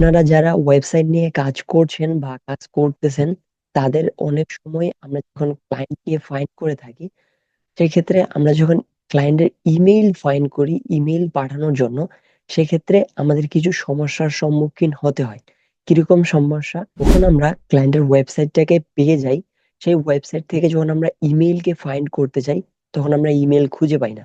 আপনারা যারা ওয়েবসাইট নিয়ে কাজ করছেন বা কাজ করতেছেন, তাদের অনেক সময় আমরা যখন ক্লায়েন্টকে ফাইন্ড করে থাকি, সেক্ষেত্রে আমরা যখন ক্লায়েন্টের ইমেইল ফাইন্ড করি ইমেইল পাঠানোর জন্য, সেক্ষেত্রে আমাদের কিছু সমস্যার সম্মুখীন হতে হয়। কিরকম সমস্যা? যখন আমরা ক্লায়েন্টের ওয়েবসাইটটাকে পেয়ে যাই, সেই ওয়েবসাইট থেকে যখন আমরা ইমেইলকে ফাইন্ড করতে চাই, তখন আমরা ইমেইল খুঁজে পাই না।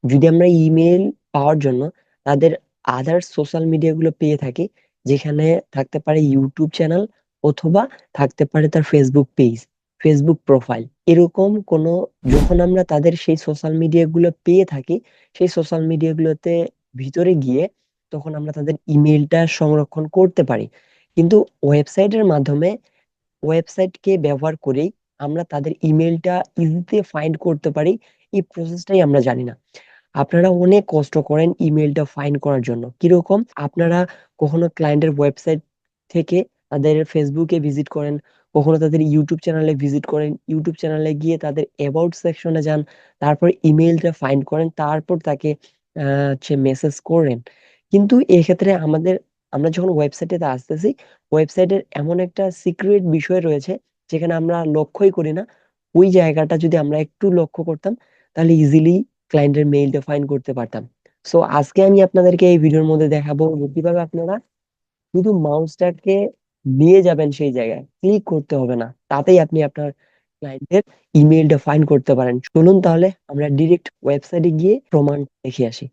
যদি আমরা ইমেল পাওয়ার জন্য তাদের আদার সোশ্যাল মিডিয়া গুলো পেয়ে থাকি, যেখানে থাকতে পারে ইউটিউব চ্যানেল, অথবা থাকতে পারে তার ফেসবুক পেজ, ফেসবুক প্রোফাইল, এরকম কোনো, যখন আমরা তাদের সেই সোশ্যাল মিডিয়া গুলো পেয়ে থাকি, সেই সোশ্যাল মিডিয়া গুলোতে ভিতরে গিয়ে তখন আমরা তাদের ইমেলটা সংরক্ষণ করতে পারি। কিন্তু ওয়েবসাইটের মাধ্যমে, ওয়েবসাইটকে ব্যবহার করেই আমরা তাদের ইমেলটা ইজিতে ফাইন্ড করতে পারি, এই প্রসেসটাই আমরা জানি না। আপনারা অনেক কষ্ট করেন ইমেলটা ফাইন্ড করার জন্য। কিরকম? আপনারা কখনো ক্লায়েন্টের ওয়েবসাইট থেকে তাদের ফেসবুকে ভিজিট করেন, কখনো তাদের ইউটিউব চ্যানেলে ভিজিট করেন, ইউটিউব চ্যানেলে গিয়ে তাদের অ্যাবাউট সেকশনে যান, তারপর ইমেলটা ফাইন্ড করেন, তারপর তাকে হচ্ছে মেসেজ করেন। কিন্তু এক্ষেত্রে আমরা যখন ওয়েবসাইটে আসতেছি, ওয়েবসাইটের এমন একটা সিক্রেট বিষয় রয়েছে যেখানে আমরা লক্ষ্যই করি না। ওই জায়গাটা যদি আমরা একটু লক্ষ্য করতাম, তাহলে ইজিলি ক্লায়েন্টের মেইলটা ফাইন্ড করতে পারতাম। সো আজকে আমি আপনাদেরকে এই ভিডিওর মধ্যে দেখাবো যে কিভাবে আপনারা শুধু মাউসটাকে নিয়ে যাবেন সেই জায়গায়, ক্লিক করতে হবে না, তাতেই আপনি আপনার ক্লায়েন্টের ইমেইলটা ফাইন্ড করতে পারেন। চলুন তাহলে আমরা ডিরেক্ট ওয়েবসাইটে গিয়ে প্রমাণ দেখে আসি।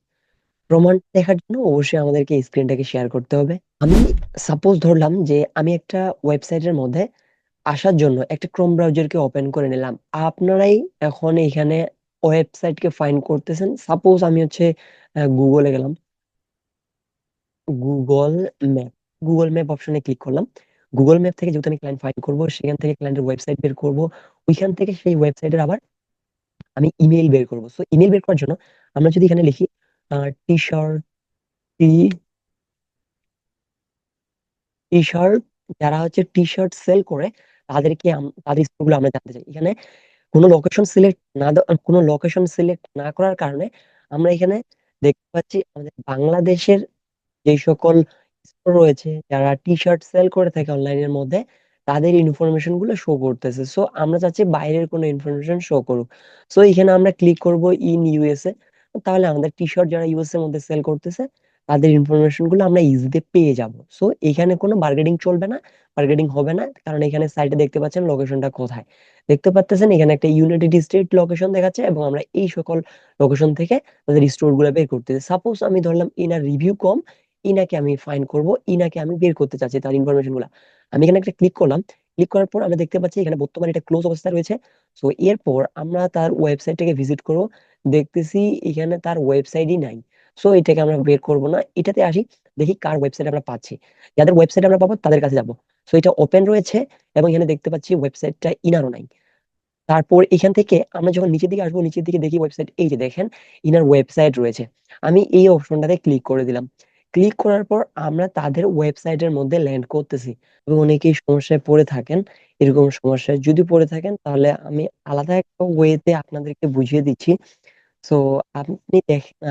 প্রমাণ দেখার জন্য অবশ্যই আমাদেরকে স্ক্রিনটাকে শেয়ার করতে হবে। আমি সাপোজ ধরলাম যে আমি একটা ওয়েবসাইটের মধ্যে আসার জন্য একটা ক্রোম ব্রাউজারকে ওপেন করে নিলাম। আপনারাই এখন এখানে ওয়েবসাইটকে ফাইন্ড করতেছেন। সাপোজ আমি হচ্ছে গুগলে গেলাম, গুগল ম্যাপ, গুগল ম্যাপ অপশনে ক্লিক করলাম। গুগল ম্যাপ থেকে যেহেতু আমি ক্লায়েন্ট ফাইন্ড করবো, সেখান থেকে ক্লায়েন্টের ওয়েবসাইট বের করব, ওইখান থেকে সেই ওয়েবসাইটের আবার আমি ইমেল বের করবো। সো ইমেল বের করার জন্য আমরা যদি এখানে লিখি টি শার্ট, টি টি শার্ট, যারা হচ্ছে টি শার্ট সেল করে তাদেরকে তাদের স্টোরগুলো আমরা জানতে চাই। এখানে কোনো লোকেশন সিলেক্ট না করার কারণে আমরা এখানে দেখতে পাচ্ছি আমাদের বাংলাদেশের যে সকল স্টোর রয়েছে, যারা টি শার্ট সেল করে থাকে অনলাইনের মধ্যে, তাদের ইনফরমেশন গুলো শো করতেছে। সো আমরা চাচ্ছি বাইরের কোনো ইনফরমেশন শো করুক। সো এখানে আমরা ক্লিক করব ইন ইউএসএ। তাহলে আমাদের টি শার্ট যারা ইউএসএ এর মধ্যে সেল করতেছে, তাদের ইনফরমেশন গুলো আমরা ইজিতে পেয়ে যাব। সো এখানে কোনো বার্গেনিং চলবে না, বার্গেনিং হবে না, কারণ এখানে সাইটে দেখতে পাচ্ছেন লোকেশনটা কোথায়। দেখতে পাচ্ছেন এখানে একটা ইউনাইটেড স্টেট লোকেশন দেখাচ্ছে, এবং আমরা এই সকল লোকেশন থেকে তাদের স্টোর গুলো বের করতেছি। সাপোজ আমি ধরলাম ইনার রিভিউ কম, ইনাকে আমি ফাইন্ড করব, ইনাকে আমি বের করতে চাচ্ছি তার ইনফরমেশন গুলা। আমি এখানে একটা ক্লিক করলাম। ক্লিক করার পর আমরা দেখতে পাচ্ছি এখানে বর্তমানে এটা ক্লোজ অবস্থায় রয়েছে। সো এরপর আমরা তার ওয়েবসাইটটাকে ভিজিট করব। দেখতেছি এখানে তার ওয়েবসাইটই নাই। সো এটাকে আমরা বের করব না, এটাতে আসি, দেখি কার ওয়েবসাইট আমরা পাচ্ছি। যাদের ওয়েবসাইট আমরা পাবো তাদের কাছে যাব। সো এটা ওপেন রয়েছে, এবং এখানে দেখতে পাচ্ছি ওয়েবসাইটটা ইনারও নাই। তারপর এখান থেকে আমরা যখন নিচের দিকে আসবো, নিচের দিকে দেখি ওয়েবসাইট, এই যে দেখেন ইনার ওয়েবসাইট রয়েছে। আমি এই অপশনটাতে ক্লিক করে দিলাম। ক্লিক করার পর আমরা তাদের ওয়েবসাইটের মধ্যে ল্যান্ড করতেছি। এবং অনেকেই সমস্যায় পড়ে থাকেন, এরকম সমস্যায় যদি পড়ে থাকেন তাহলে আমি আলাদা একটা ওয়েতে আপনাদেরকে বুঝিয়ে দিচ্ছি। সো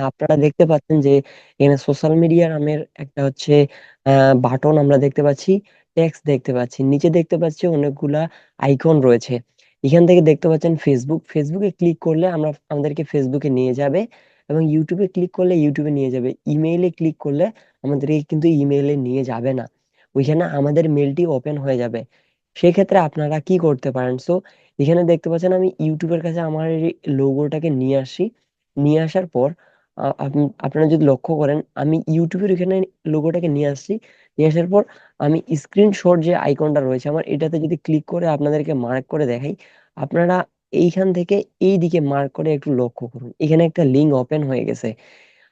আপনারা দেখতে পাচ্ছেন যে এখানে সোশ্যাল মিডিয়া নামের একটা হচ্ছে বাটন আমরা দেখতে পাচ্ছি, টেক্সট দেখতে পাচ্ছি, নিচে দেখতে পাচ্ছি অনেকগুলা আইকন রয়েছে। এখান থেকে দেখতে পাচ্ছেন ফেসবুক, ফেসবুকে ক্লিক করলে আমাদেরকে ফেসবুকে নিয়ে যাবে, এবং ইউটিউবে ক্লিক করলে ইউটিউবে নিয়ে যাবে। ইমেইলে ক্লিক করলে আমাদেরকে কিন্তু ইমেইলে নিয়ে যাবে না, ওইখানে আমাদের মেলটি ওপেন হয়ে যাবে। সেক্ষেত্রে আপনারা কি করতে পারেন? সো এখানে দেখতে পাচ্ছেন আমি ইউটিউবের কাছে আমার লোগোটাকে নিয়ে আসি। নিয়ে আসার পর আপনারা যদি লক্ষ্য করেন, আমি ইউটিউবের এখানে লোগোটাকে নিয়ে আসছি। নিয়ে আসার পর আমি স্ক্রিনশট যে আইকনটা রয়েছে আমার, এটাতে যদি ক্লিক করে আপনাদেরকে মার্ক করে দেখাই, আপনারা এইখান থেকে এই দিকে মার্ক করে একটু লক্ষ্য করুন, এখানে একটা লিঙ্ক ওপেন হয়ে গেছে।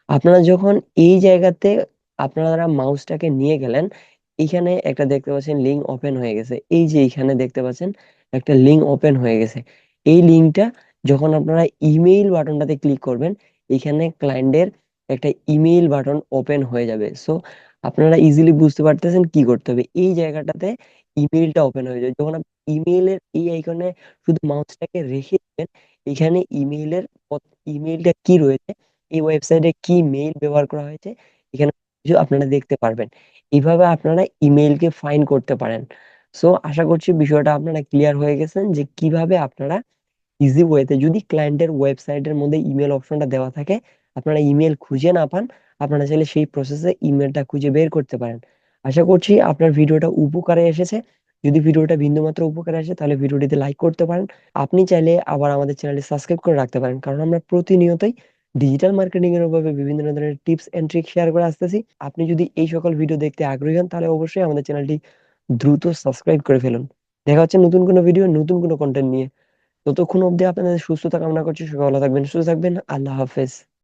আপনারা যখন এই জায়গাতে আপনারা মাউসটাকে নিয়ে গেলেন, এখানে একটা দেখতে পাচ্ছেন লিঙ্ক ওপেন হয়ে গেছে। এই যে এখানে দেখতে পাচ্ছেন একটা লিঙ্ক ওপেন হয়ে গেছে। এই লিঙ্কটা যখন আপনারা ইমেইল বাটনটাতে ক্লিক করবেন, এখানে ক্লায়েন্টের একটা ইমেইল বাটন ওপেন হয়ে যাবে। সো আপনারা ইজিলি বুঝতে পারতেছেন কি করতে হবে। এই জায়গাটাতে ইমেইলটা ওপেন হয়ে যাবে। যখন আপনি ইমেইলের এই আইকনে শুধু মাউসটাকে রেখে দিবেন, এখানে ইমেইলটা কি রয়েছে, এই ওয়েবসাইটে কি মেইল ব্যবহার করা হয়েছে, এখানে আপনারা দেখতে পারবেন। এইভাবে আপনারা ইমেইলকে ফাইন্ড করতে পারেন। সো আশা করছি বিষয়টা আপনারা ক্লিয়ার হয়ে গেছেন যে কিভাবে আপনারা ইজি ওয়েতে, যদি ক্লায়েন্টের ওয়েবসাইটের মধ্যে ইমেল অপশনটা দেওয়া থাকে, আপনারা ইমেল খুঁজে না পান, আপনারা চাইলে সেই প্রসেসে ইমেলটা খুঁজে বের করতে পারেন। আশা করছি আপনার ভিডিওটা উপকারে এসেছে। যদি ভিডিওটা বিন্দুমাত্র উপকারে আসে তাহলে ভিডিওটিতে লাইক করতে পারেন। আপনি চাইলে আবার আমাদের চ্যানেলটি সাবস্ক্রাইব করে রাখতে পারেন, কারণ আমরা প্রতিনিয়তই ডিজিটাল মার্কেটিং এর উপরে বিভিন্ন ধরনের টিপস এন্ড ট্রিক শেয়ার করে আসতেছি। আপনি যদি এই সকল ভিডিও দেখতে আগ্রহী হন তাহলে অবশ্যই আমাদের চ্যানেলটি দ্রুত সাবস্ক্রাইব করে ফেলুন। দেখা হচ্ছে নতুন কোনো ভিডিও, নতুন কোনো কন্টেন্ট নিয়ে। ততক্ষণ অবধি আপনাদের সুস্থতা কামনা করছি। সবাই ভালো থাকবেন, সুস্থ থাকবেন। আল্লাহ হাফেজ।